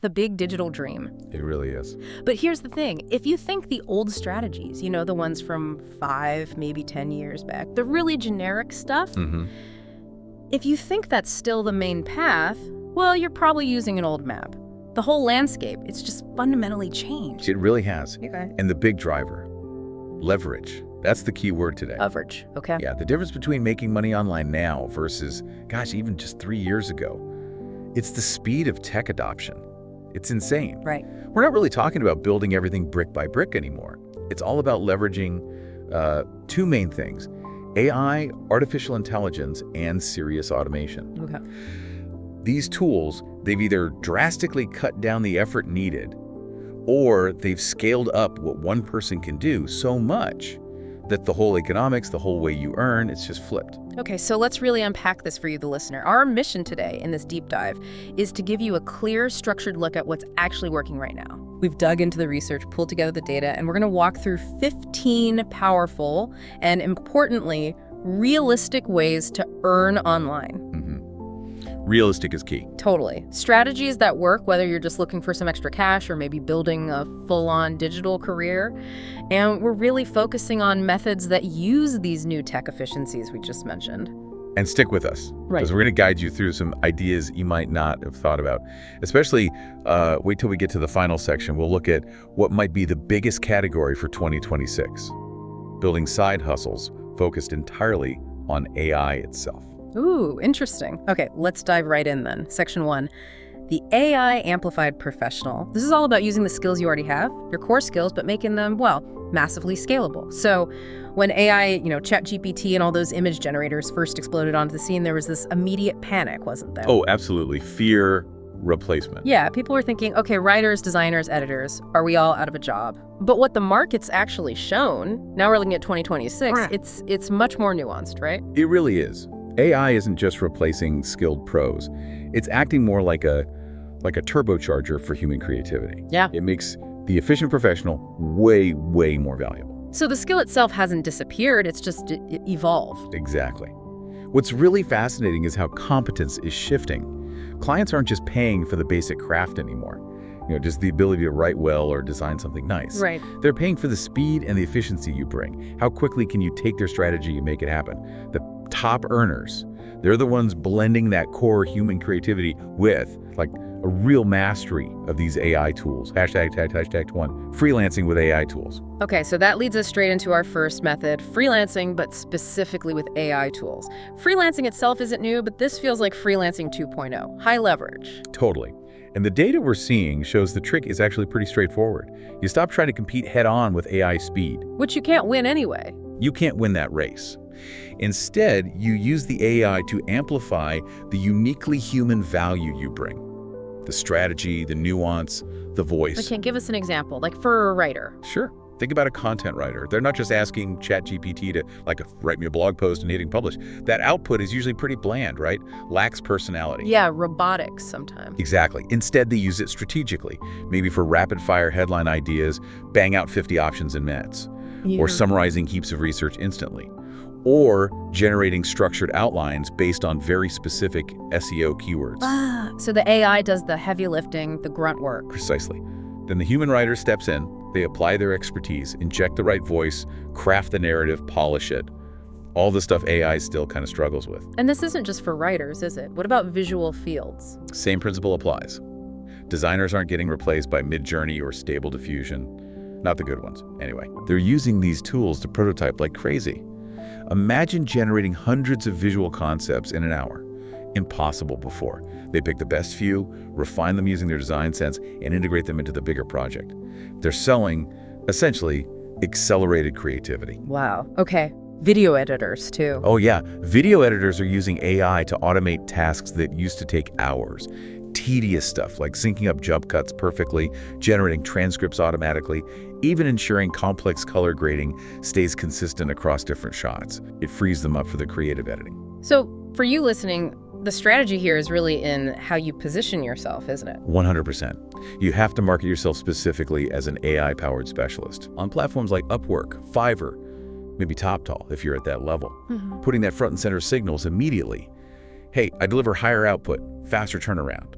the big digital dream. It really is. But here's the thing. If you think the old strategies, the ones from 5, maybe 10 years back, the really generic stuff, if you think that's still the main path, well, you're probably using an old map. The whole landscape, it's just fundamentally changed. It really has. Okay. And the big driver, leverage. That's the key word today. Leverage, okay. Yeah, the difference between making money online now versus, gosh, even just 3 years ago, it's the speed of tech adoption. It's insane. Right. We're not really talking about building everything brick by brick anymore. It's all about leveraging two main things: AI, artificial intelligence, and serious automation. Okay. These tools, they've either drastically cut down the effort needed, or they've scaled up what one person can do so much that the whole economics, the whole way you earn, it's just flipped. Okay, so let's really unpack this for you, the listener. Our mission today in this deep dive is to give you a clear, structured look at what's actually working right now. We've dug into the research, pulled together the data, and we're going to walk through 15 powerful and, importantly, realistic ways to earn online. Realistic is key. Totally. Strategies that work, whether you're just looking for some extra cash or maybe building a full-on digital career. And we're really focusing on methods that use these new tech efficiencies we just mentioned. And stick with us, because we're going to guide you through some ideas you might not have thought about. Especially, wait till we get to the final section. We'll look at what might be the biggest category for 2026. Building side hustles focused entirely on AI itself. Ooh, interesting. Okay, let's dive right in then. Section 1, the AI amplified professional. This is all about using the skills you already have, your core skills, but making them, well, massively scalable. So when AI, ChatGPT and all those image generators first exploded onto the scene, there was this immediate panic, wasn't there? Oh, absolutely. Fear replacement. Yeah, people were thinking, okay, writers, designers, editors, are we all out of a job? But what the market's actually shown, now we're looking at 2026, it's much more nuanced, right? It really is. AI isn't just replacing skilled pros. It's acting more like a turbocharger for human creativity. Yeah. It makes the efficient professional way, way more valuable. So the skill itself hasn't disappeared, it's just evolved. Exactly. What's really fascinating is how competence is shifting. Clients aren't just paying for the basic craft anymore, just the ability to write well or design something nice. Right. They're paying for the speed and the efficiency you bring. How quickly can you take their strategy and make it happen? The top earners, they're the ones blending that core human creativity with a real mastery of these AI tools. Hashtag 1, freelancing with AI tools. Okay, so that leads us straight into our first method, freelancing, but specifically with AI tools. Freelancing itself isn't new, but this feels like freelancing 2.0, high leverage. Totally. And the data we're seeing shows the trick is actually pretty straightforward. You stop trying to compete head-on with AI speed. Which you can't win anyway. You can't win that race. Instead, you use the AI to amplify the uniquely human value you bring. The strategy, the nuance, the voice. Okay, give us an example, like for a writer. Sure. Think about a content writer. They're not just asking ChatGPT to write me a blog post and hitting publish. That output is usually pretty bland, right? Lacks personality. Yeah, robotics sometimes. Exactly. Instead, they use it strategically, maybe for rapid-fire headline ideas, bang out 50 options in minutes, or summarizing heaps of research instantly, or generating structured outlines based on very specific SEO keywords. So the AI does the heavy lifting, the grunt work. Precisely. Then the human writer steps in, they apply their expertise, inject the right voice, craft the narrative, polish it. All the stuff AI still kind of struggles with. And this isn't just for writers, is it? What about visual fields? Same principle applies. Designers aren't getting replaced by Midjourney or Stable Diffusion. Not the good ones, anyway. They're using these tools to prototype like crazy. Imagine generating hundreds of visual concepts in an hour. Impossible before. They pick the best few, refine them using their design sense, and integrate them into the bigger project. They're selling, essentially, accelerated creativity. Wow. Okay. Video editors, too. Oh, yeah. Video editors are using AI to automate tasks that used to take hours. Tedious stuff like syncing up jump cuts perfectly, generating transcripts automatically, even ensuring complex color grading stays consistent across different shots. It frees them up for the creative editing. So, for you listening, the strategy here is really in how you position yourself, isn't it? 100%. You have to market yourself specifically as an AI-powered specialist on platforms like Upwork, Fiverr, maybe TopTal if you're at that level. Putting that front and center signals immediately. Hey, I deliver higher output, faster turnaround.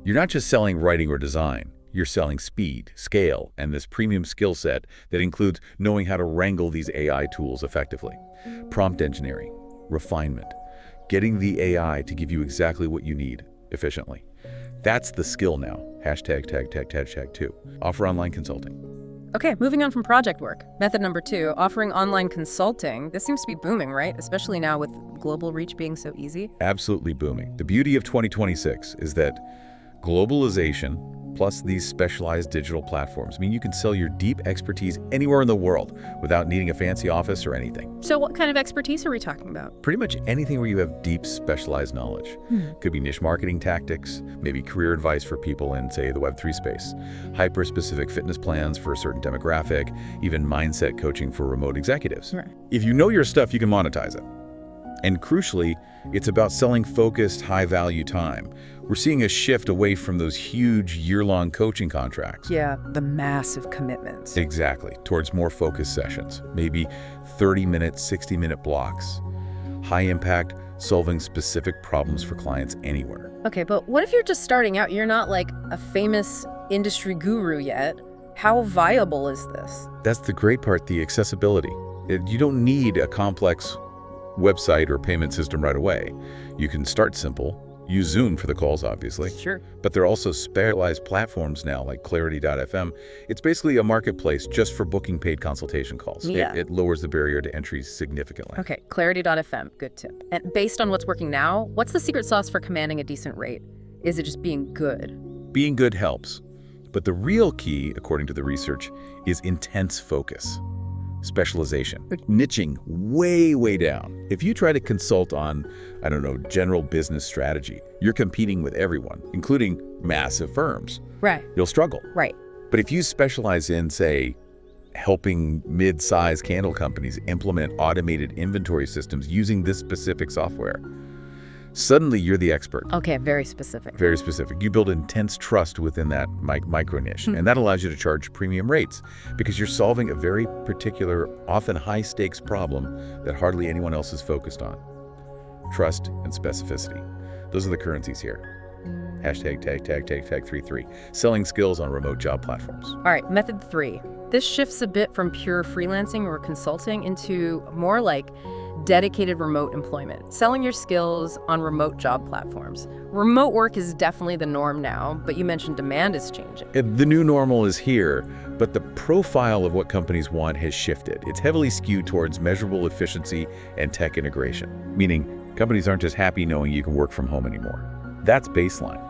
You're not just selling writing or design. You're selling speed, scale, and this premium skill set that includes knowing how to wrangle these AI tools effectively. Prompt engineering, refinement, getting the AI to give you exactly what you need efficiently. That's the skill now. #2. Offer online consulting. Okay, moving on from project work. Method number 2, offering online consulting. This seems to be booming, right? Especially now with global reach being so easy. Absolutely booming. The beauty of 2026 is that globalization plus these specialized digital platforms mean you can sell your deep expertise anywhere in the world without needing a fancy office or anything. So what kind of expertise are we talking about? Pretty much anything where you have deep specialized knowledge. Could be niche marketing tactics, maybe career advice for people in, say, the Web3 space, hyper-specific fitness plans for a certain demographic, even mindset coaching for remote executives. Right. If you know your stuff, you can monetize it. And crucially, it's about selling focused, high-value time. We're seeing a shift away from those huge year-long coaching contracts. Yeah, the massive commitments. Exactly, towards more focused sessions, maybe 30-minute, 60-minute blocks. High impact, solving specific problems for clients anywhere. Okay, but what if you're just starting out? You're not like a famous industry guru yet. How viable is this? That's the great part, the accessibility. You don't need a complex website or payment system right away. You can start simple. Use Zoom for the calls, obviously. Sure. But there are also specialized platforms now, like Clarity.fm. It's basically a marketplace just for booking paid consultation calls. Yeah. It lowers the barrier to entry significantly. Okay, Clarity.fm, good tip. And based on what's working now, what's the secret sauce for commanding a decent rate? Is it just being good? Being good helps. But the real key, according to the research, is intense focus. Specialization, niching way down. If you try to consult on, I don't know, general business strategy, you're competing with everyone, including massive firms. Right. You'll struggle. Right. But if you specialize in, say, helping mid-sized candle companies implement automated inventory systems using this specific software, suddenly you're the expert. Okay, very specific. Very specific. You build intense trust within that micro niche, and that allows you to charge premium rates because you're solving a very particular, often high-stakes problem that hardly anyone else is focused on. Trust and specificity. Those are the currencies here. #tag 33. Selling skills on remote job platforms. All right, method 3. This shifts a bit from pure freelancing or consulting into more like dedicated remote employment, selling your skills on remote job platforms. Remote work is definitely the norm now, but you mentioned demand is changing. The new normal is here, but the profile of what companies want has shifted. It's heavily skewed towards measurable efficiency and tech integration, meaning companies aren't just happy knowing you can work from home anymore. That's baseline.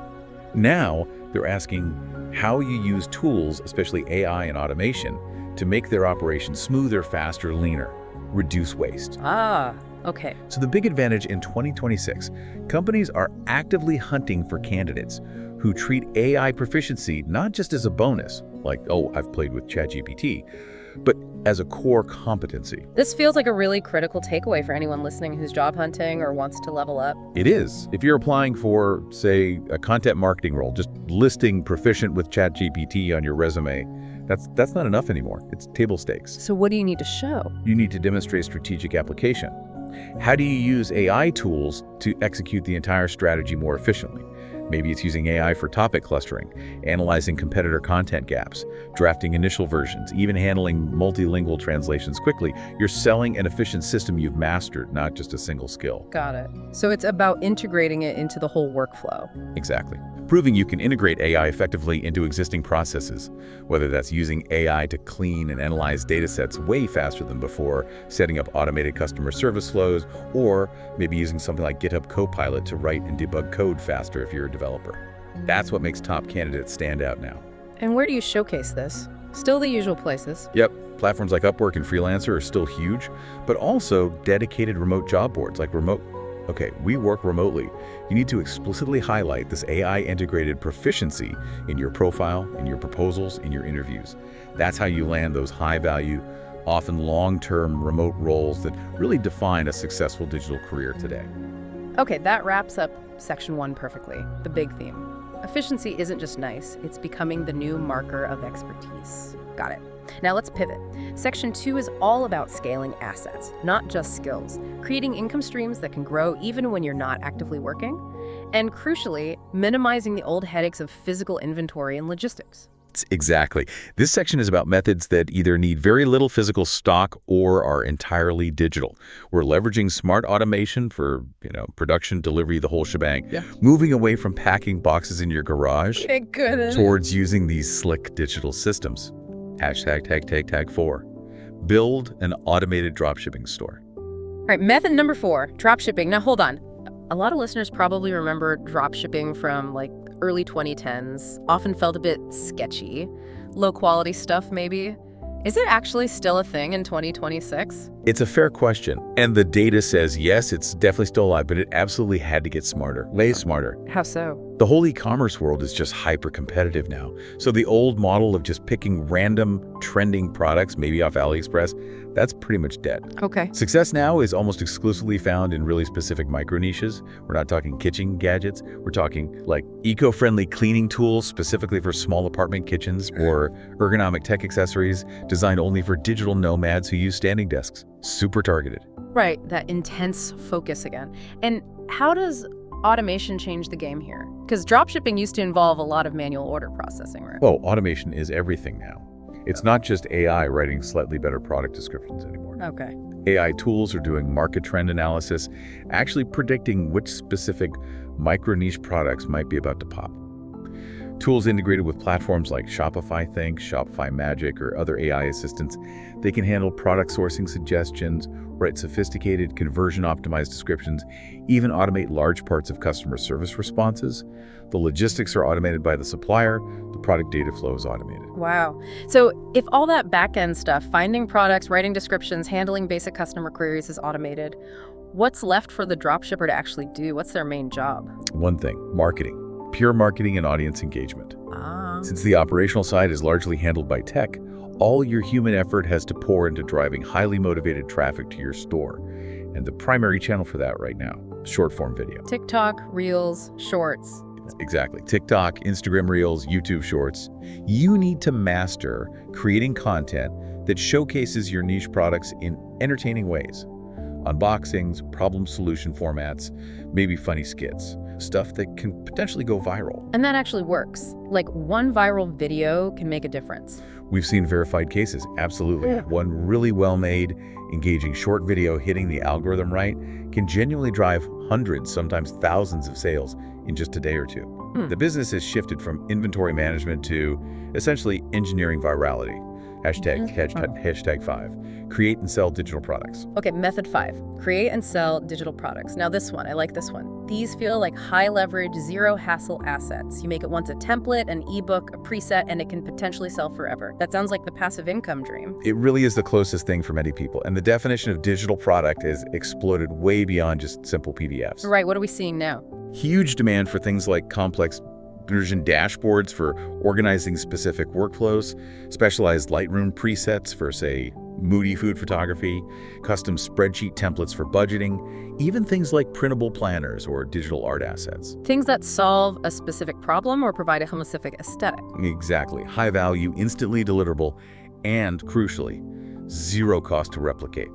Now, they're asking how you use tools, especially AI and automation, to make their operations smoother, faster, leaner, reduce waste. Ah, okay. So the big advantage in 2026, companies are actively hunting for candidates who treat AI proficiency not just as a bonus, like, oh, I've played with ChatGPT, but as a core competency. This feels like a really critical takeaway for anyone listening who's job hunting or wants to level up. It is. If you're applying for, say, a content marketing role, just listing proficient with ChatGPT on your resume, that's not enough anymore. It's table stakes. So what do you need to show? You need to demonstrate strategic application. How do you use AI tools to execute the entire strategy more efficiently? Maybe it's using AI for topic clustering, analyzing competitor content gaps, drafting initial versions, even handling multilingual translations quickly. You're selling an efficient system you've mastered, not just a single skill. Got it. So it's about integrating it into the whole workflow. Exactly. Proving you can integrate AI effectively into existing processes, whether that's using AI to clean and analyze data sets way faster than before, setting up automated customer service flows, or maybe using something like GitHub Copilot to write and debug code faster if you're a developer. That's what makes top candidates stand out now. And where do you showcase this? Still the usual places. Yep, platforms like Upwork and Freelancer are still huge, but also dedicated remote job boards like we work remotely. You need to explicitly highlight this AI-integrated proficiency in your profile, in your proposals, in your interviews. That's how you land those high-value, often long-term remote roles that really define a successful digital career today. Okay, that wraps up section 1 perfectly, the big theme. Efficiency isn't just nice, it's becoming the new marker of expertise. Got it. Now let's pivot. Section 2 is all about scaling assets, not just skills, creating income streams that can grow even when you're not actively working. And crucially, minimizing the old headaches of physical inventory and logistics. Exactly. This section is about methods that either need very little physical stock or are entirely digital. We're leveraging smart automation for, production, delivery, the whole shebang. Yeah. Moving away from packing boxes in your garage Thank goodness. towards using these slick digital systems. Tag 4. Build an automated dropshipping store. All right, method number 4, dropshipping. Now, hold on. A lot of listeners probably remember dropshipping from, early 2010s. Often felt a bit sketchy. Low-quality stuff, maybe. Is it actually still a thing in 2026? It's a fair question, and the data says yes, it's definitely still alive, but it absolutely had to get smarter, way smarter. How so? The whole e-commerce world is just hyper-competitive now. So the old model of just picking random trending products, maybe off AliExpress, that's pretty much dead. Okay. Success now is almost exclusively found in really specific micro-niches. We're not talking kitchen gadgets. We're talking eco-friendly cleaning tools specifically for small apartment kitchens, or ergonomic tech accessories designed only for digital nomads who use standing desks. Super targeted. Right, that intense focus again. And how does automation change the game here? Because dropshipping used to involve a lot of manual order processing, right? Well, automation is everything now. It's not just AI writing slightly better product descriptions anymore. Okay. AI tools are doing market trend analysis, actually predicting which specific micro-niche products might be about to pop. Tools integrated with platforms like Shopify Think, Shopify Magic, or other AI assistants, they can handle product sourcing suggestions, write sophisticated conversion-optimized descriptions, even automate large parts of customer service responses. The logistics are automated by the supplier. The product data flow is automated. Wow. So if all that back-end stuff, finding products, writing descriptions, handling basic customer queries is automated, what's left for the dropshipper to actually do? What's their main job? One thing, marketing. Pure marketing and audience engagement. Since the operational side is largely handled by tech, all your human effort has to pour into driving highly motivated traffic to your store. And the primary channel for that right now, short-form video. TikTok, Reels, Shorts. Exactly. TikTok, Instagram Reels, YouTube Shorts. You need to master creating content that showcases your niche products in entertaining ways. Unboxings, problem-solution formats, maybe funny skits. Stuff that can potentially go viral. And that actually works. One viral video can make a difference. We've seen verified cases, absolutely. Yeah. One really well-made, engaging short video hitting the algorithm right can genuinely drive hundreds, sometimes thousands of sales in just a day or two. The business has shifted from inventory management to essentially engineering virality. Hashtag 5. Create and sell digital products. Okay, method 5, create and sell digital products. Now this one, I like this one. These feel like high leverage, zero hassle assets. You make it once a template, an ebook, a preset, and it can potentially sell forever. That sounds like the passive income dream. It really is the closest thing for many people. And the definition of digital product has exploded way beyond just simple PDFs. Right, what are we seeing now? Huge demand for things like complex version dashboards for organizing specific workflows, specialized Lightroom presets for, say, moody food photography, custom spreadsheet templates for budgeting, even things like printable planners or digital art assets. Things that solve a specific problem or provide a holistic aesthetic. Exactly. High value, instantly deliverable, and crucially, zero cost to replicate.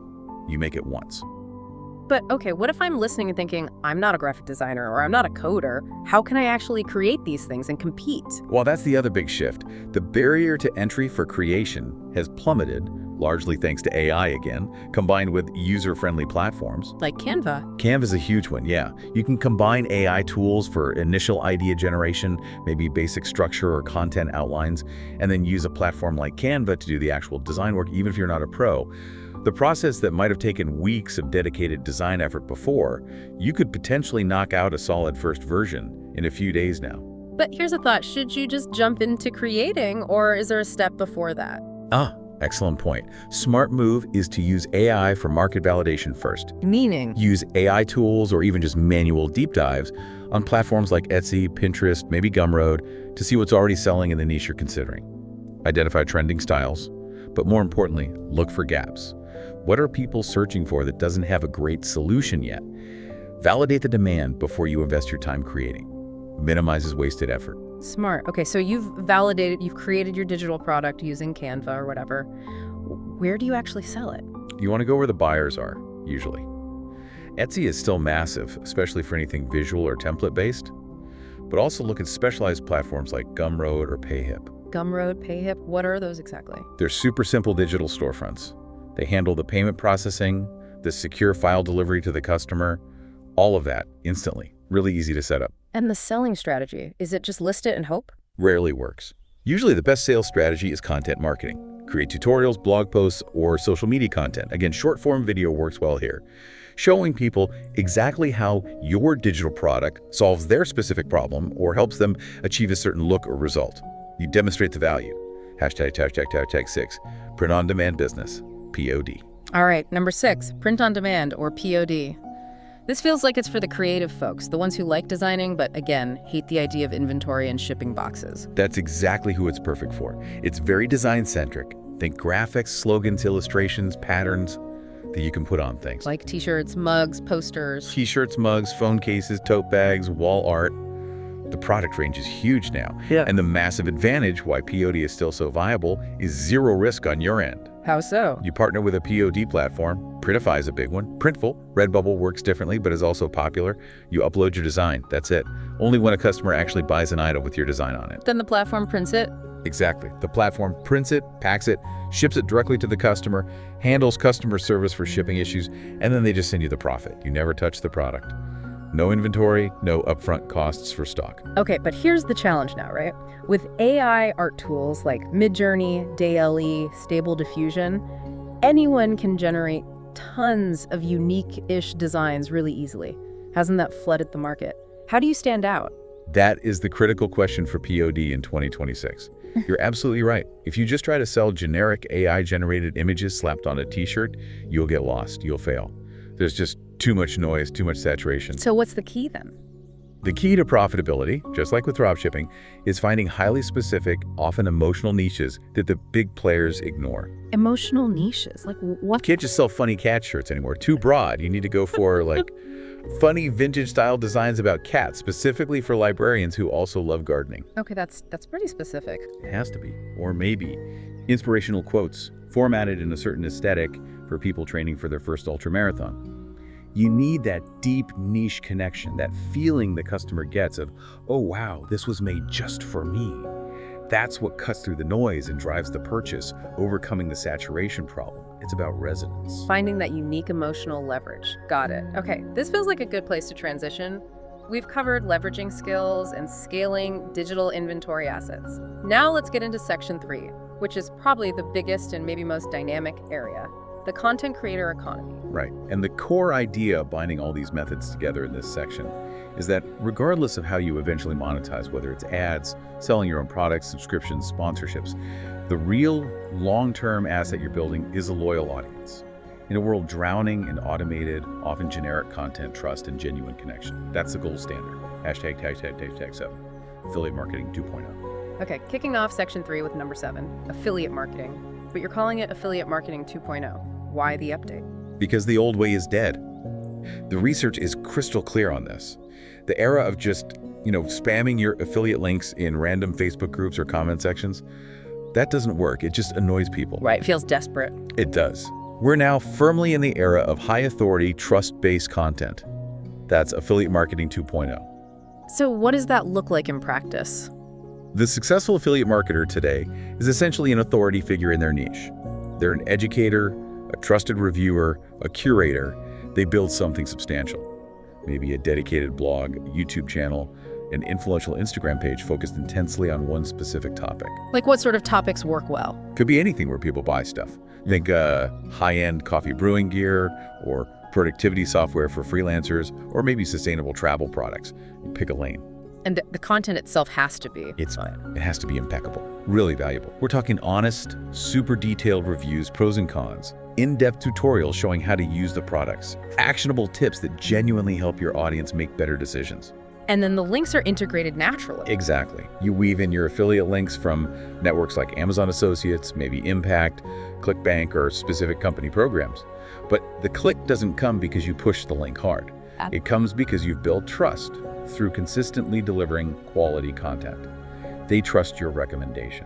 You make it once. But okay, what if I'm listening and thinking, I'm not a graphic designer or I'm not a coder? How can I actually create these things and compete? Well, that's the other big shift. The barrier to entry for creation has plummeted, largely thanks to AI again, combined with user-friendly platforms. Like Canva. Canva's a huge one, yeah. You can combine AI tools for initial idea generation, maybe basic structure or content outlines, and then use a platform like Canva to do the actual design work, even if you're not a pro. The process that might have taken weeks of dedicated design effort before, you could potentially knock out a solid first version in a few days now. But here's a thought, should you just jump into creating, or is there a step before that? Excellent point. Smart move is to use AI for market validation first. Meaning? Use AI tools or even just manual deep dives on platforms like Etsy, Pinterest, maybe Gumroad to see what's already selling in the niche you're considering. Identify trending styles, but more importantly, look for gaps. What are people searching for that doesn't have a great solution yet? Validate the demand before you invest your time creating. Minimizes wasted effort. Smart. Okay, so you've created your digital product using Canva or whatever. Where do you actually sell it? You want to go where the buyers are, usually. Etsy is still massive, especially for anything visual or template-based, but also look at specialized platforms like Gumroad or Payhip. Gumroad, Payhip, what are those exactly? They're super simple digital storefronts. They handle the payment processing, the secure file delivery to the customer, all of that instantly. Really easy to set up. And the selling strategy, is it just list it and hope? Rarely works. Usually the best sales strategy is content marketing. Create tutorials, blog posts, or social media content. Again, short-form video works well here, showing people exactly how your digital product solves their specific problem or helps them achieve a certain look or result. You demonstrate the value. #6, print-on-demand business, POD. All right, number 6, print on demand or POD. This feels like it's for the creative folks, the ones who like designing, but again, hate the idea of inventory and shipping boxes. That's exactly who it's perfect for. It's very design-centric. Think graphics, slogans, illustrations, patterns that you can put on things. Like t-shirts, mugs, posters. T-shirts, mugs, phone cases, tote bags, wall art. The product range is huge now. Yeah. And the massive advantage why POD is still so viable is zero risk on your end. How so? You partner with a POD platform. Printify is a big one. Printful, Redbubble works differently but is also popular. You upload your design, that's it. Only when a customer actually buys an item with your design on it. Then the platform prints it? Exactly. The platform prints it, packs it, ships it directly to the customer, handles customer service for shipping issues, and then they just send you the profit. You never touch the product. No inventory, no upfront costs for stock. Okay, but here's the challenge now, right? With AI art tools like Midjourney, DALL-E, Stable Diffusion, anyone can generate tons of unique-ish designs really easily. Hasn't that flooded the market? How do you stand out? That is the critical question for POD in 2026. You're absolutely right. If you just try to sell generic AI-generated images slapped on a t-shirt, you'll get lost, you'll fail. There's just too much noise, too much saturation. So what's the key then? The key to profitability, just like with dropshipping, is finding highly specific, often emotional niches that the big players ignore. Emotional niches? Like what? You can't just sell funny cat shirts anymore. Too broad. You need to go for like funny vintage style designs about cats, specifically for librarians who also love gardening. Okay, that's pretty specific. It has to be. Or maybe inspirational quotes formatted in a certain aesthetic for people training for their first ultramarathon. You need that deep niche connection, that feeling the customer gets of, oh wow, this was made just for me. That's what cuts through the noise and drives the purchase, overcoming the saturation problem. It's about resonance. Finding that unique emotional leverage. Got it. Okay, this feels like a good place to transition. We've covered leveraging skills and scaling digital inventory assets. Now let's get into section 3, which is probably the biggest and maybe most dynamic area. The content creator economy. Right. And the core idea of binding all these methods together in this section is that regardless of how you eventually monetize, whether it's ads, selling your own products, subscriptions, sponsorships, the real long-term asset you're building is a loyal audience. In a world drowning in automated, often generic content, trust, and genuine connection. That's the gold standard. #7. Affiliate Marketing 2.0. Okay, kicking off section 3 with number 7, affiliate marketing. But you're calling it Affiliate Marketing 2.0. Why the update? Because the old way is dead. The research is crystal clear on this. The era of just, spamming your affiliate links in random Facebook groups or comment sections, that doesn't work. It just annoys people. Right, feels desperate. It does. We're now firmly in the era of high authority, trust-based content. That's Affiliate Marketing 2.0. So what does that look like in practice? The successful affiliate marketer today is essentially an authority figure in their niche. They're an educator, a trusted reviewer, a curator. They build something substantial. Maybe a dedicated blog, a YouTube channel, an influential Instagram page focused intensely on one specific topic. Like what sort of topics work well? Could be anything where people buy stuff. Think high-end coffee brewing gear, or productivity software for freelancers, or maybe sustainable travel products. You pick a lane. And the content itself has to be. It has to be impeccable, really valuable. We're talking honest, super detailed reviews, pros and cons, in-depth tutorials showing how to use the products, actionable tips that genuinely help your audience make better decisions. And then the links are integrated naturally. Exactly. You weave in your affiliate links from networks like Amazon Associates, maybe Impact, ClickBank, or specific company programs. But the click doesn't come because you push the link hard. It comes because you've built trust through consistently delivering quality content. They trust your recommendation.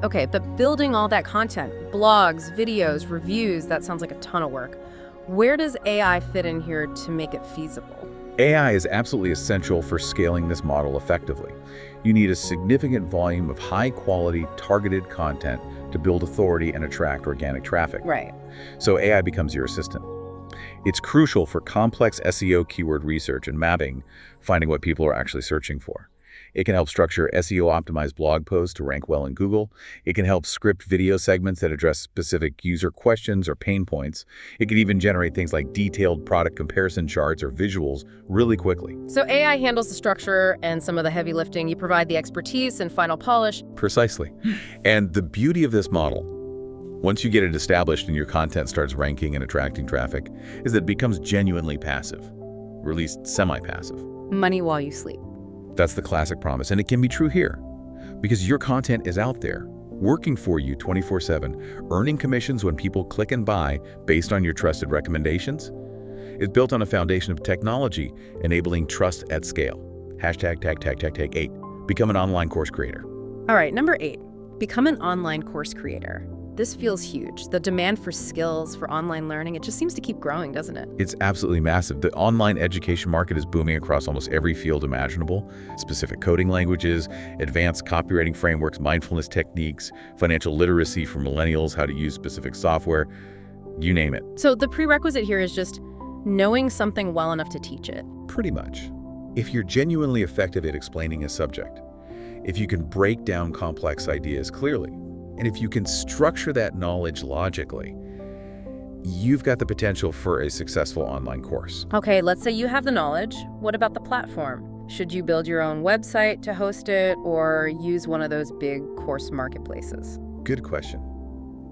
Okay, but building all that content, blogs, videos, reviews, that sounds like a ton of work. Where does AI fit in here to make it feasible? AI is absolutely essential for scaling this model effectively. You need a significant volume of high-quality, targeted content to build authority and attract organic traffic. Right. So AI becomes your assistant. It's crucial for complex SEO keyword research and mapping, finding what people are actually searching for. It can help structure SEO-optimized blog posts to rank well in Google. It can help script video segments that address specific user questions or pain points. It can even generate things like detailed product comparison charts or visuals really quickly. So AI handles the structure and some of the heavy lifting. You provide the expertise and final polish. Precisely. And the beauty of this model, once you get it established and your content starts ranking and attracting traffic, is that it becomes genuinely passive, or at least semi-passive. Money while you sleep. That's the classic promise, and it can be true here. Because your content is out there, working for you 24/7, earning commissions when people click and buy based on your trusted recommendations. It's built on a foundation of technology, enabling trust at scale. #8. Become an online course creator. All right, number 8, become an online course creator. This feels huge. The demand for skills, for online learning, it just seems to keep growing, doesn't it? It's absolutely massive. The online education market is booming across almost every field imaginable. Specific coding languages, advanced copywriting frameworks, mindfulness techniques, financial literacy for millennials, how to use specific software, you name it. So the prerequisite here is just knowing something well enough to teach it. Pretty much. If you're genuinely effective at explaining a subject, if you can break down complex ideas clearly, and if you can structure that knowledge logically, you've got the potential for a successful online course. Okay, let's say you have the knowledge. What about the platform? Should you build your own website to host it or use one of those big course marketplaces? Good question.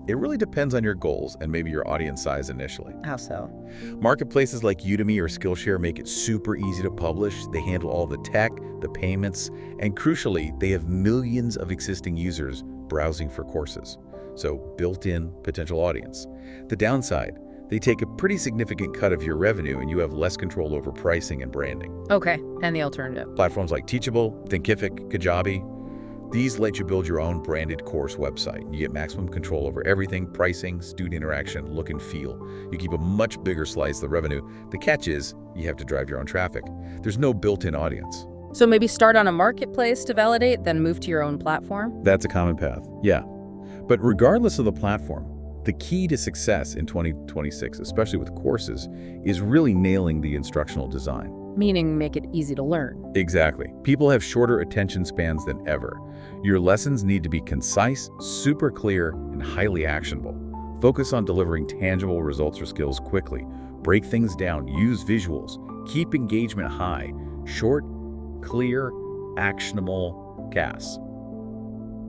It really depends on your goals and maybe your audience size initially. How so? Marketplaces like Udemy or Skillshare make it super easy to publish. They handle all the tech, the payments, and crucially, they have millions of existing users browsing for courses. So built-in potential audience. The downside, they take a pretty significant cut of your revenue and you have less control over pricing and branding. Okay, and the alternative? Platforms like Teachable, Thinkific, Kajabi, these let you build your own branded course website. You get maximum control over everything, pricing, student interaction, look and feel. You keep a much bigger slice of the revenue. The catch is, you have to drive your own traffic. There's no built-in audience. So maybe start on a marketplace to validate, then move to your own platform? That's a common path, yeah. But regardless of the platform, the key to success in 2026, especially with courses, is really nailing the instructional design. Meaning make it easy to learn. Exactly. People have shorter attention spans than ever. Your lessons need to be concise, super clear, and highly actionable. Focus on delivering tangible results or skills quickly. Break things down, use visuals, keep engagement high. Short, clear, actionable casts.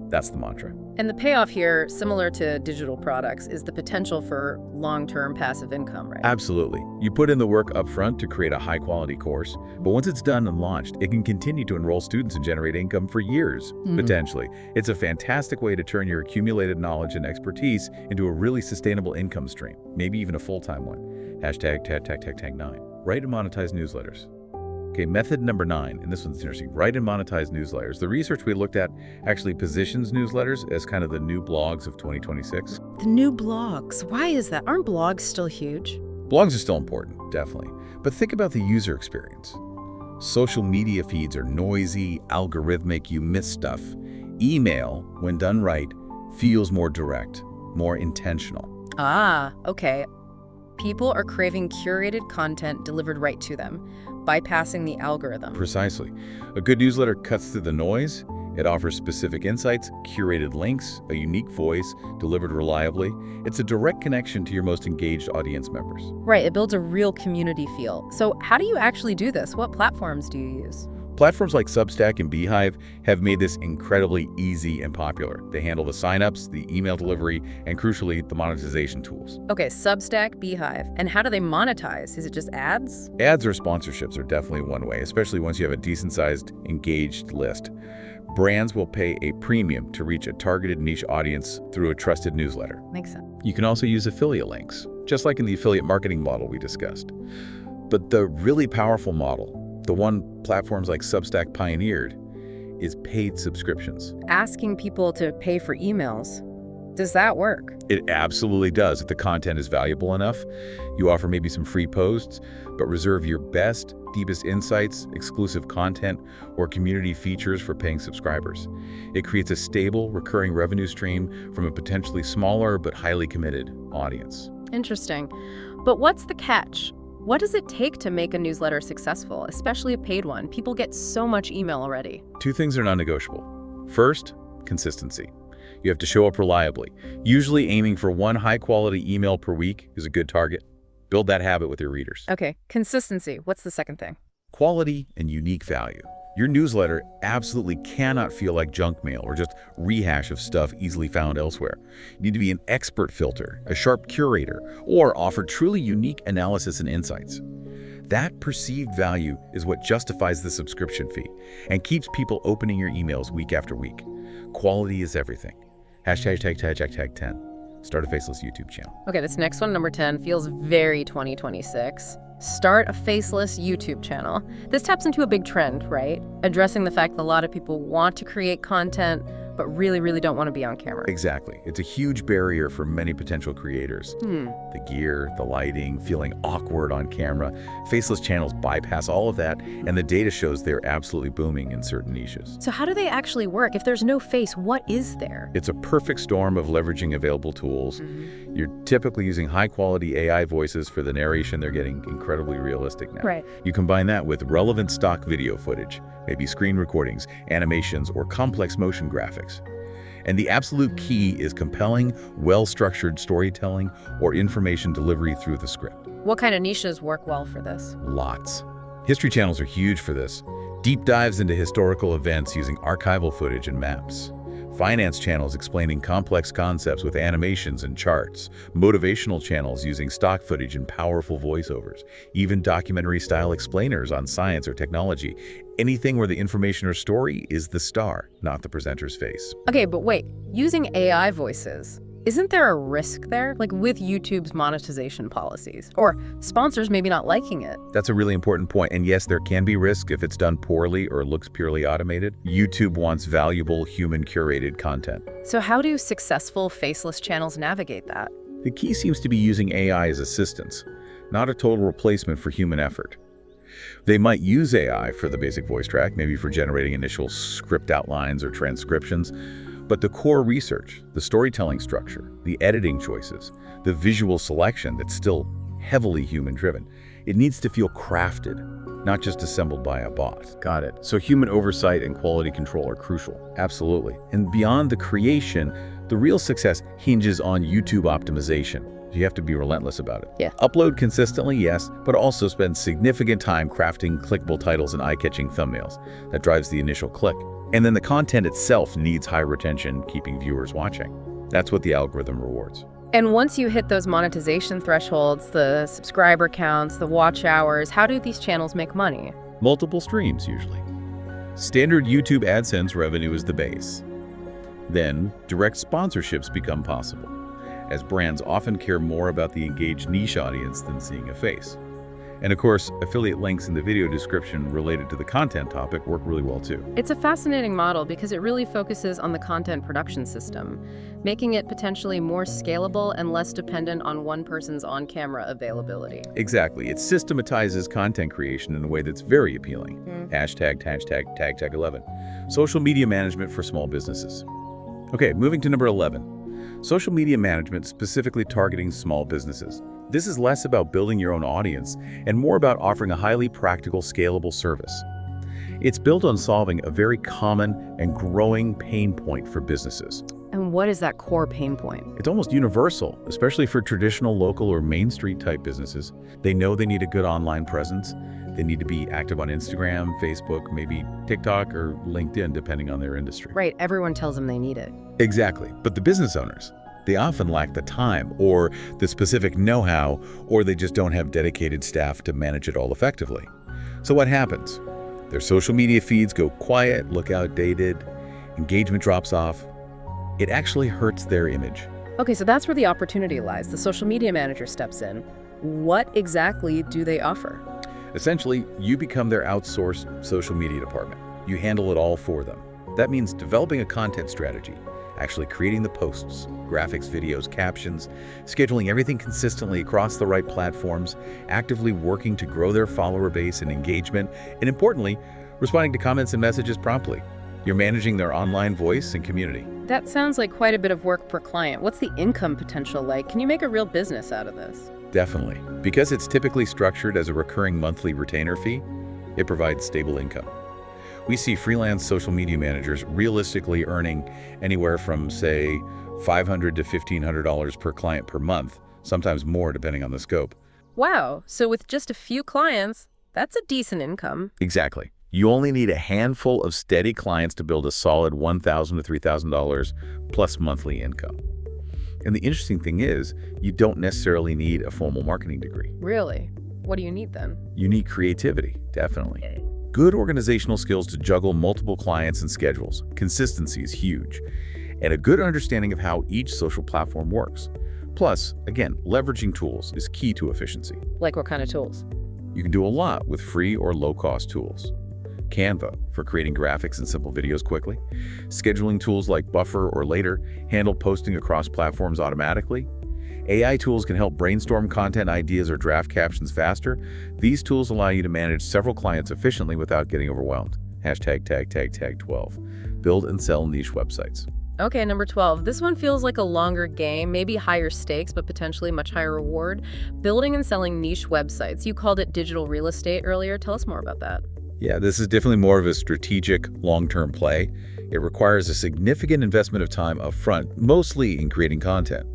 That's the mantra. And the payoff here, similar to digital products, is the potential for long-term passive income, right? Absolutely. You put in the work up front to create a high-quality course, but once it's done and launched, it can continue to enroll students and generate income for years, potentially. It's a fantastic way to turn your accumulated knowledge and expertise into a really sustainable income stream, maybe even a full-time one. #9. Write and monetize newsletters. Okay, method number 9, and this one's interesting. Write and monetize newsletters. The research we looked at actually positions newsletters as kind of the new blogs of 2026. The new blogs. Why is that? Aren't blogs still huge? Blogs are still important, definitely. But think about the user experience. Social media feeds are noisy, algorithmic, you miss stuff. Email, when done right, feels more direct, more intentional. Ah, okay. People are craving curated content delivered right to them, bypassing the algorithm. Precisely. A good newsletter cuts through the noise. It offers specific insights, curated links, a unique voice, delivered reliably. It's a direct connection to your most engaged audience members. Right, it builds a real community feel. So how do you actually do this? What platforms do you use? Platforms like Substack and Beehive have made this incredibly easy and popular. They handle the signups, the email delivery, and crucially, the monetization tools. Okay, Substack, Beehive. And how do they monetize? Is it just ads? Ads or sponsorships are definitely one way, especially once you have a decent-sized, engaged list. Brands will pay a premium to reach a targeted niche audience through a trusted newsletter. Makes sense. You can also use affiliate links, just like in the affiliate marketing model we discussed. But the really powerful model, the one platforms like Substack pioneered, is paid subscriptions. Asking people to pay for emails. Does that work? It absolutely does. If the content is valuable enough, you offer maybe some free posts, but reserve your best, deepest insights, exclusive content, or community features for paying subscribers. It creates a stable, recurring revenue stream from a potentially smaller but highly committed audience. Interesting. But what's the catch? What does it take to make a newsletter successful, especially a paid one? People get so much email already. Two things are non-negotiable. First, consistency. You have to show up reliably. Usually aiming for one high-quality email per week is a good target. Build that habit with your readers. Okay, consistency. What's the second thing? Quality and unique value. Your newsletter absolutely cannot feel like junk mail or just rehash of stuff easily found elsewhere. You need to be an expert filter, a sharp curator, or offer truly unique analysis and insights. That perceived value is what justifies the subscription fee and keeps people opening your emails week after week. Quality is everything. Hashtag 10. Start a faceless YouTube channel. Okay, this next one, number 10, feels very 2026. Start a faceless YouTube channel. This taps into a big trend, right? Addressing the fact that a lot of people want to create content, but really don't want to be on camera. Exactly. It's a huge barrier for many potential creators. The gear, the lighting, feeling awkward on camera. Faceless channels bypass all of that, and the data shows they're absolutely booming in certain niches. So how do they actually work? If there's no face, what is there? It's a perfect storm of leveraging available tools. You're typically using high-quality AI voices for the narration. They're getting incredibly realistic now. Right. You combine that with relevant stock video footage, maybe screen recordings, animations, or complex motion graphics. And the absolute key is compelling, well-structured storytelling or information delivery through the script. What kind of niches work well for this? Lots. History channels are huge for this. Deep dives into historical events using archival footage and maps. Finance channels explaining complex concepts with animations and charts. Motivational channels using stock footage and powerful voiceovers. Even documentary-style explainers on science or technology. Anything where the information or story is the star, not the presenter's face. Okay, but wait, using AI voices, isn't there a risk there? Like with YouTube's monetization policies? Or sponsors maybe not liking it? That's a really important point. And yes, there can be risk if it's done poorly or looks purely automated. YouTube wants valuable, human-curated content. So how do successful faceless channels navigate that? The key seems to be using AI as assistance, not a total replacement for human effort. They might use AI for the basic voice track, maybe for generating initial script outlines or transcriptions, but the core research, the storytelling structure, the editing choices, the visual selection that's still heavily human-driven, it needs to feel crafted, not just assembled by a bot. Got it. So human oversight and quality control are crucial. Absolutely. And beyond the creation, the real success hinges on YouTube optimization. You have to be relentless about it. Yeah. Upload consistently, yes, but also spend significant time crafting clickable titles and eye-catching thumbnails. That drives the initial click. And then the content itself needs high retention, keeping viewers watching. That's what the algorithm rewards. And once you hit those monetization thresholds, the subscriber counts, the watch hours, how do these channels make money? Multiple streams, usually. Standard YouTube AdSense revenue is the base. Then, direct sponsorships become possible, as brands often care more about the engaged niche audience than seeing a face. And of course, affiliate links in the video description related to the content topic work really well too. It's a fascinating model because it really focuses on the content production system, making it potentially more scalable and less dependent on one person's on-camera availability. Exactly. It systematizes content creation in a way that's very appealing. Hashtag 11. Social media management for small businesses. Okay, moving to number 11. Social media management specifically targeting small businesses. This is less about building your own audience and more about offering a highly practical, scalable service. It's built on solving a very common and growing pain point for businesses. And what is that core pain point? It's almost universal, especially for traditional, local, or Main Street type businesses. They know they need a good online presence. They need to be active on Instagram, Facebook, maybe TikTok or LinkedIn, depending on their industry. Right, everyone tells them they need it. Exactly, but the business owners, they often lack the time or the specific know-how, or they just don't have dedicated staff to manage it all effectively. So what happens? Their social media feeds go quiet, look outdated, engagement drops off. It actually hurts their image. Okay, so that's where the opportunity lies. The social media manager steps in. What exactly do they offer? Essentially, you become their outsourced social media department. You handle it all for them. That means developing a content strategy, actually creating the posts, graphics, videos, captions, scheduling everything consistently across the right platforms, actively working to grow their follower base and engagement, and importantly, responding to comments and messages promptly. You're managing their online voice and community. That sounds like quite a bit of work per client. What's the income potential like? Can you make a real business out of this? Definitely. Because it's typically structured as a recurring monthly retainer fee, it provides stable income. We see freelance social media managers realistically earning anywhere from, say, $500 to $1,500 per client per month, sometimes more depending on the scope. Wow, so with just a few clients, that's a decent income. Exactly. You only need a handful of steady clients to build a solid $1,000 to $3,000 plus monthly income. And the interesting thing is, you don't necessarily need a formal marketing degree. Really? What do you need then? You need creativity, definitely. Good organizational skills to juggle multiple clients and schedules. Consistency is huge. And a good understanding of how each social platform works. Plus, again, leveraging tools is key to efficiency. Like what kind of tools? You can do a lot with free or low-cost tools. Canva for creating graphics and simple videos quickly. Scheduling tools like Buffer or Later handle posting across platforms automatically. AI tools can help brainstorm content ideas or draft captions faster. These tools allow you to manage several clients efficiently without getting overwhelmed. #tag 12. Build and sell niche websites. Okay, number 12. This one feels like a longer game, maybe higher stakes, but potentially much higher reward. Building and selling niche websites. You called it digital real estate earlier. Tell us more about that. Yeah, this is definitely more of a strategic, long-term play. It requires a significant investment of time up front, mostly in creating content.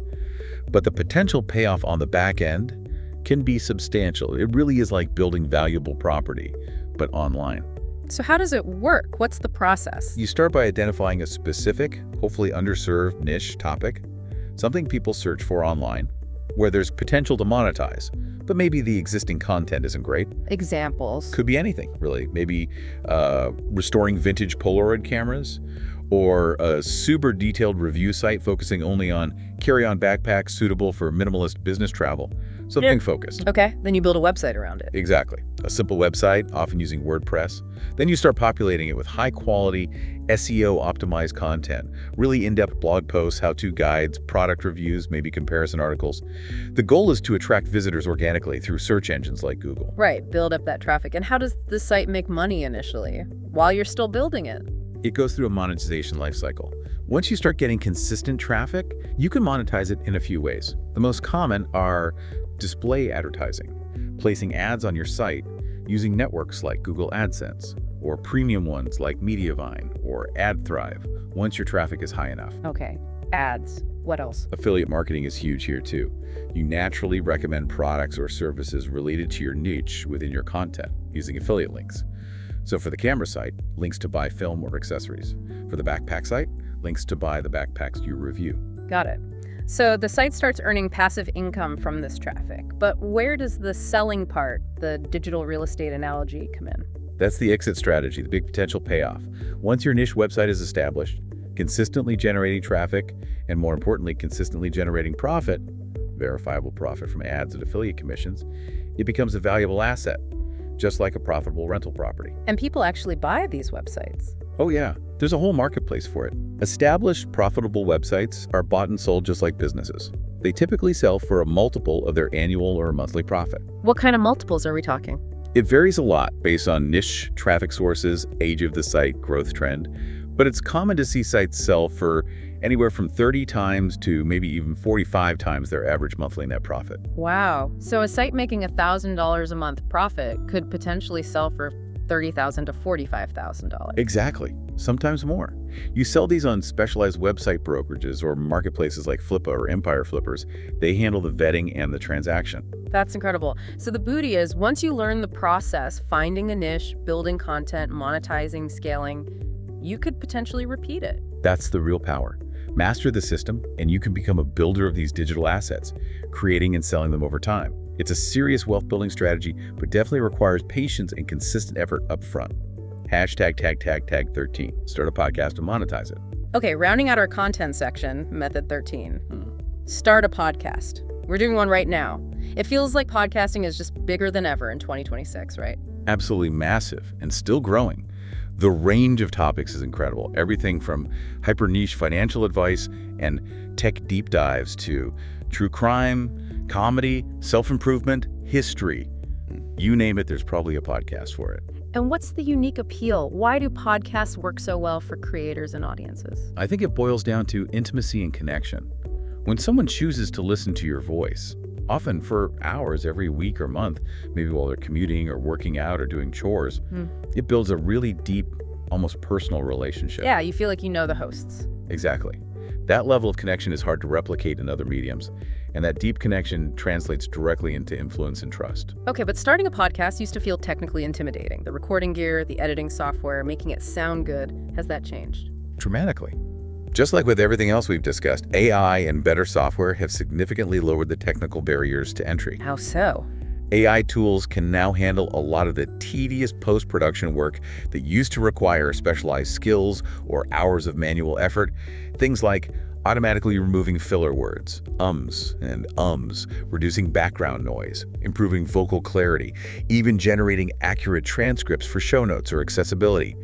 But the potential payoff on the back end can be substantial. It really is like building valuable property, but online. So how does it work? What's the process? You start by identifying a specific, hopefully underserved niche topic, something people search for online, where there's potential to monetize, but maybe the existing content isn't great. Examples? Could be anything, really. Maybe restoring vintage Polaroid cameras, or a super detailed review site focusing only on carry-on backpacks suitable for minimalist business travel. Something focused. Okay, then you build a website around it. Exactly. A simple website, often using WordPress. Then you start populating it with high-quality, SEO-optimized content, really in-depth blog posts, how-to guides, product reviews, maybe comparison articles. The goal is to attract visitors organically through search engines like Google. Right, build up that traffic. And how does the site make money initially, while you're still building it? It goes through a monetization lifecycle. Once you start getting consistent traffic, you can monetize it in a few ways. The most common are display advertising, placing ads on your site using networks like Google AdSense, or premium ones like Mediavine or AdThrive, once your traffic is high enough. Okay, ads. What else? Affiliate marketing is huge here too. You naturally recommend products or services related to your niche within your content using affiliate links. So for the camera site, links to buy film or accessories. For the backpack site, links to buy the backpacks you review. Got it. So the site starts earning passive income from this traffic. But where does the selling part, the digital real estate analogy, come in? That's the exit strategy, the big potential payoff. Once your niche website is established, consistently generating traffic, and more importantly, consistently generating profit, verifiable profit from ads and affiliate commissions, it becomes a valuable asset, just like a profitable rental property. And people actually buy these websites. Oh yeah, there's a whole marketplace for it. Established, profitable websites are bought and sold just like businesses. They typically sell for a multiple of their annual or monthly profit. What kind of multiples are we talking? It varies a lot based on niche, traffic sources, age of the site, growth trend, but it's common to see sites sell for anywhere from 30 times to maybe even 45 times their average monthly net profit. Wow. So a site making $1,000 a month profit could potentially sell for $30,000 to $45,000. Exactly. Sometimes more. You sell these on specialized website brokerages or marketplaces like Flippa or Empire Flippers. They handle the vetting and the transaction. That's incredible. So the booty is, once you learn the process, finding a niche, building content, monetizing, scaling, you could potentially repeat it. That's the real power. Master the system, and you can become a builder of these digital assets, creating and selling them over time. It's a serious wealth building strategy, but definitely requires patience and consistent effort up front. #tag 13. Start a podcast and monetize it. Okay, rounding out our content section, method 13. Start a podcast. We're doing one right now. It feels like podcasting is just bigger than ever in 2026, right? Absolutely massive and still growing. The range of topics is incredible. Everything from hyper-niche financial advice and tech deep dives to true crime, comedy, self-improvement, history. You name it, there's probably a podcast for it. And what's the unique appeal? Why do podcasts work so well for creators and audiences? I think it boils down to intimacy and connection. When someone chooses to listen to your voice, often for hours every week or month, maybe while they're commuting or working out or doing chores, it builds a really deep, almost personal relationship. Yeah, you feel like you know the hosts. Exactly. That level of connection is hard to replicate in other mediums, and that deep connection translates directly into influence and trust. Okay, but starting a podcast used to feel technically intimidating. The recording gear, the editing software, making it sound good. Has that changed? Dramatically. Just like with everything else we've discussed, AI and better software have significantly lowered the technical barriers to entry. How so? AI tools can now handle a lot of the tedious post-production work that used to require specialized skills or hours of manual effort. Things like automatically removing filler words, and ums, reducing background noise, improving vocal clarity, even generating accurate transcripts for show notes or accessibility.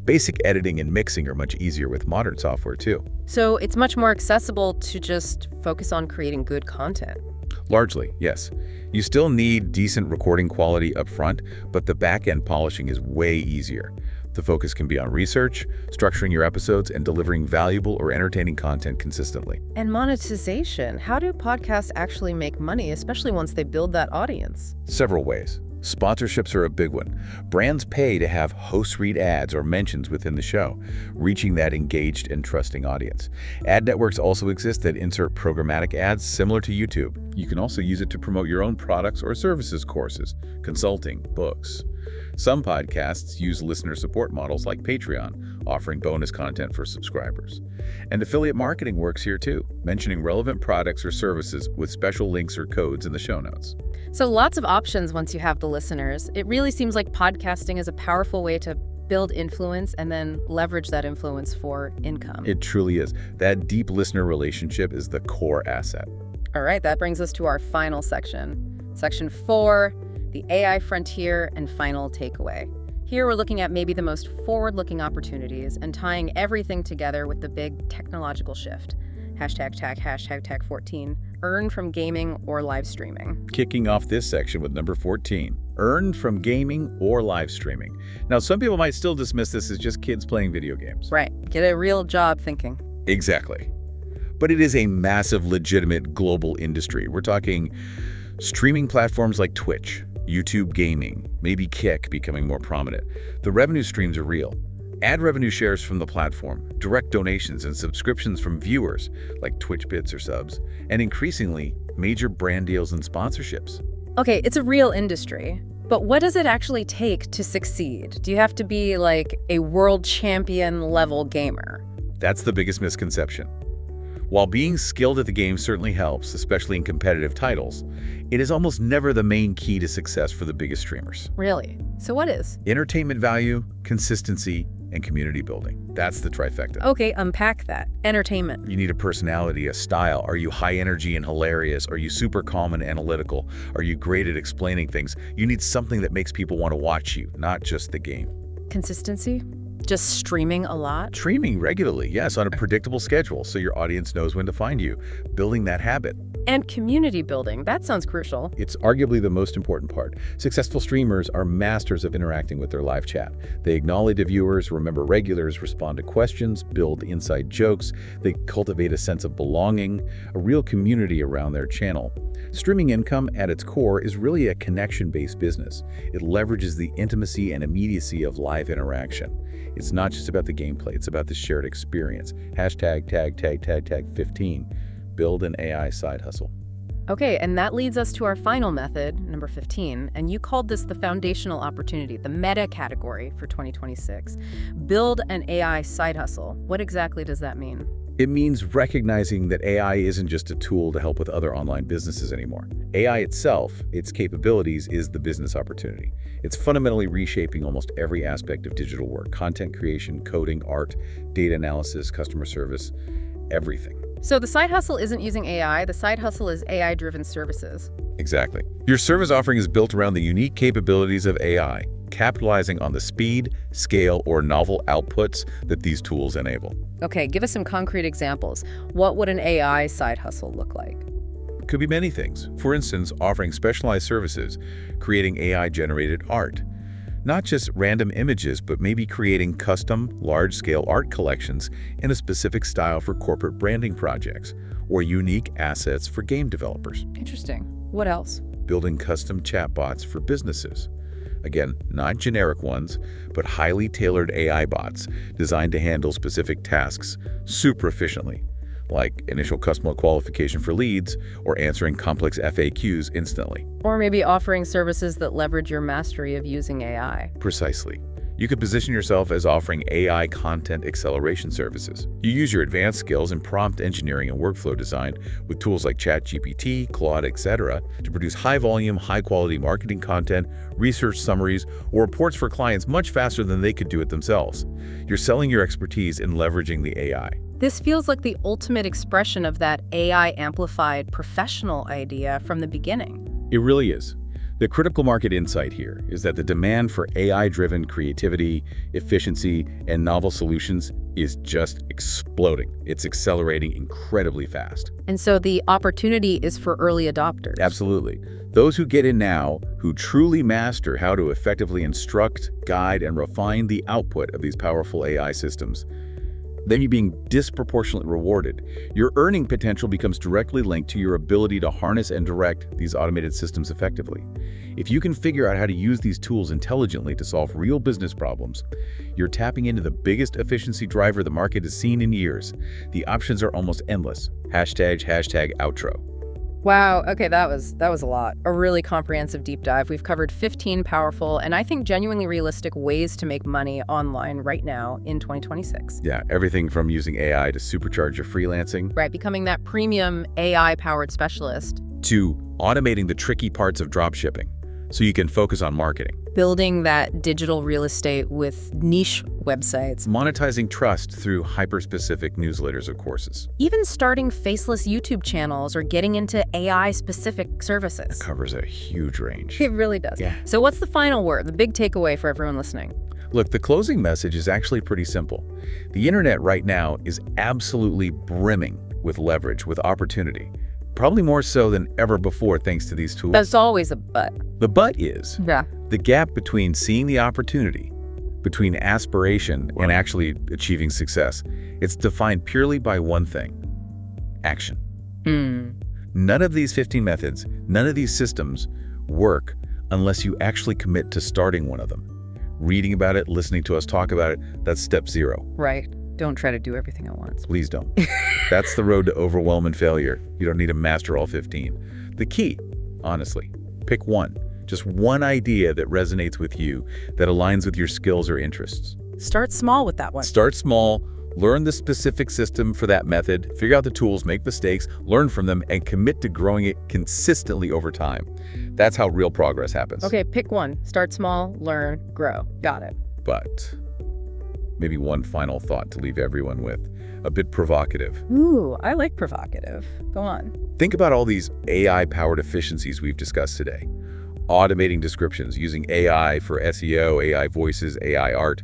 Basic editing and mixing are much easier with modern software too. So it's much more accessible to just focus on creating good content. Largely, yes. You still need decent recording quality up front, but the back-end polishing is way easier. The focus can be on research, structuring your episodes, and delivering valuable or entertaining content consistently. And monetization. How do podcasts actually make money, especially once they build that audience? Several ways. Sponsorships are a big one. Brands pay to have hosts read ads or mentions within the show, reaching that engaged and trusting audience. Ad networks also exist that insert programmatic ads similar to YouTube. You can also use it to promote your own products or services, courses, consulting, books. Some podcasts use listener support models like Patreon, offering bonus content for subscribers. And affiliate marketing works here too, mentioning relevant products or services with special links or codes in the show notes. So lots of options once you have the listeners. It really seems like podcasting is a powerful way to build influence and then leverage that influence for income. It truly is. That deep listener relationship is the core asset. All right, that brings us to our final section. Section 4, the AI frontier and final takeaway. Here we're looking at maybe the most forward-looking opportunities and tying everything together with the big technological shift. Hashtag 14, earn from gaming or live streaming. Kicking off this section with number 14, earn from gaming or live streaming. Now, some people might still dismiss this as just kids playing video games. Right, get a real job thinking. Exactly. But it is a massive, legitimate global industry. We're talking streaming platforms like Twitch, YouTube gaming, maybe Kick becoming more prominent. The revenue streams are real. Ad revenue shares from the platform, direct donations and subscriptions from viewers, like Twitch bits or subs, and increasingly, major brand deals and sponsorships. Okay, it's a real industry, but what does it actually take to succeed? Do you have to be like a world champion level gamer? That's the biggest misconception. While being skilled at the game certainly helps, especially in competitive titles, it is almost never the main key to success for the biggest streamers. Really? So what is? Entertainment value, consistency, and community building. That's the trifecta. Okay, unpack that. Entertainment. You need a personality, a style. Are you high energy and hilarious? Are you super calm and analytical? Are you great at explaining things? You need something that makes people want to watch you, not just the game. Consistency? Just streaming a lot? Streaming regularly, yes, on a predictable schedule so your audience knows when to find you. Building that habit. And community building. That sounds crucial. It's arguably the most important part. Successful streamers are masters of interacting with their live chat. They acknowledge the viewers, remember regulars, respond to questions, build inside jokes. They cultivate a sense of belonging, a real community around their channel. Streaming income, at its core, is really a connection-based business. It leverages the intimacy and immediacy of live interaction. It's not just about the gameplay, it's about the shared experience. Hashtag 15. Build an AI side hustle. Okay, and that leads us to our final method, number 15, and you called this the foundational opportunity, the meta category for 2026. Build an AI side hustle. What exactly does that mean? It means recognizing that AI isn't just a tool to help with other online businesses anymore. AI itself, its capabilities, is the business opportunity. It's fundamentally reshaping almost every aspect of digital work: content creation, coding, art, data analysis, customer service, everything. So the side hustle isn't using AI, the side hustle is AI-driven services. Exactly. Your service offering is built around the unique capabilities of AI. capitalizing on the speed, scale, or novel outputs that these tools enable. Okay, give us some concrete examples. What would an AI side hustle look like? It could be many things. For instance, offering specialized services, creating AI-generated art. Not just random images, but maybe creating custom, large-scale art collections in a specific style for corporate branding projects, or unique assets for game developers. Interesting. What else? Building custom chatbots for businesses. Again, not generic ones, but highly tailored AI bots designed to handle specific tasks super efficiently, like initial customer qualification for leads or answering complex FAQs instantly. Or maybe offering services that leverage your mastery of using AI. Precisely. You could position yourself as offering AI content acceleration services. You use your advanced skills in prompt engineering and workflow design with tools like ChatGPT, Claude, etc. to produce high-volume, high-quality marketing content, research summaries, or reports for clients much faster than they could do it themselves. You're selling your expertise in leveraging the AI. This feels like the ultimate expression of that AI-amplified professional idea from the beginning. It really is. The critical market insight here is that the demand for AI-driven creativity, efficiency, and novel solutions is just exploding. It's accelerating incredibly fast. And so the opportunity is for early adopters. Absolutely. Those who get in now, who truly master how to effectively instruct, guide, and refine the output of these powerful AI systems, then you're being disproportionately rewarded. Your earning potential becomes directly linked to your ability to harness and direct these automated systems effectively. If you can figure out how to use these tools intelligently to solve real business problems, you're tapping into the biggest efficiency driver the market has seen in years. The options are almost endless. Hashtag outro. Wow, okay, that was a lot. A really comprehensive deep dive. We've covered 15 powerful and I think genuinely realistic ways to make money online right now in 2026. Yeah, everything from using AI to supercharge your freelancing. Right, becoming that premium AI-powered specialist. To automating the tricky parts of dropshipping so you can focus on marketing. Building that digital real estate with niche websites. Monetizing trust through hyper-specific newsletters or courses. Even starting faceless YouTube channels or getting into AI-specific services. It covers a huge range. It really does. Yeah. So what's the final word, the big takeaway for everyone listening? Look, the closing message is actually pretty simple. The internet right now is absolutely brimming with leverage, with opportunity. Probably more so than ever before thanks to these tools. There's always a but. The but is Yeah. the gap between seeing the opportunity, between aspiration and actually achieving success. It's defined purely by one thing: action. None of these 15 methods, none of these systems work unless you actually commit to starting one of them. Reading about it, listening to us talk about it, that's step 0. Right. Don't try to do everything at once. Please don't. That's the road to overwhelm and failure. You don't need to master all 15. The key, honestly, pick one. Just one idea that resonates with you, that aligns with your skills or interests. Start small with that one. Start small, learn the specific system for that method, figure out the tools, make mistakes, learn from them, and commit to growing it consistently over time. That's how real progress happens. Okay, pick one. Start small, learn, grow. Got it. But maybe one final thought to leave everyone with, a bit provocative. Ooh, I like provocative. Go on. Think about all these AI-powered efficiencies we've discussed today. Automating descriptions, using AI for SEO, AI voices, AI art.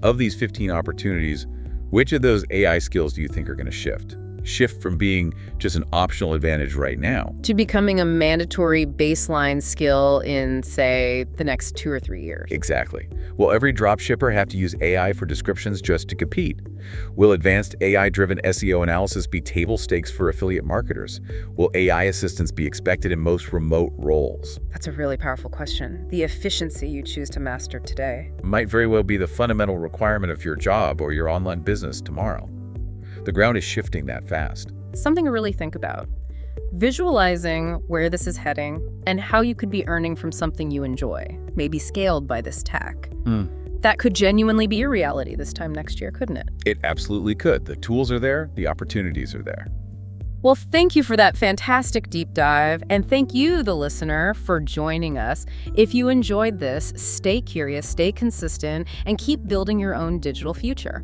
Of these 15 opportunities, which of those AI skills do you think are going to shift? Shift from being just an optional advantage right now To becoming a mandatory baseline skill in, say, the next 2 or 3 years. Exactly. Will every dropshipper have to use AI for descriptions just to compete? Will advanced AI-driven SEO analysis be table stakes for affiliate marketers? Will AI assistants be expected in most remote roles? That's a really powerful question. The efficiency you choose to master today. Might very well be the fundamental requirement of your job or your online business tomorrow. The ground is shifting that fast. Something to really think about. Visualizing where this is heading and how you could be earning from something you enjoy, maybe scaled by this tech. That could genuinely be a reality this time next year, couldn't it? It absolutely could. The tools are there, the opportunities are there. Well, thank you for that fantastic deep dive, and thank you, the listener, for joining us. If you enjoyed this, stay curious, stay consistent, and keep building your own digital future.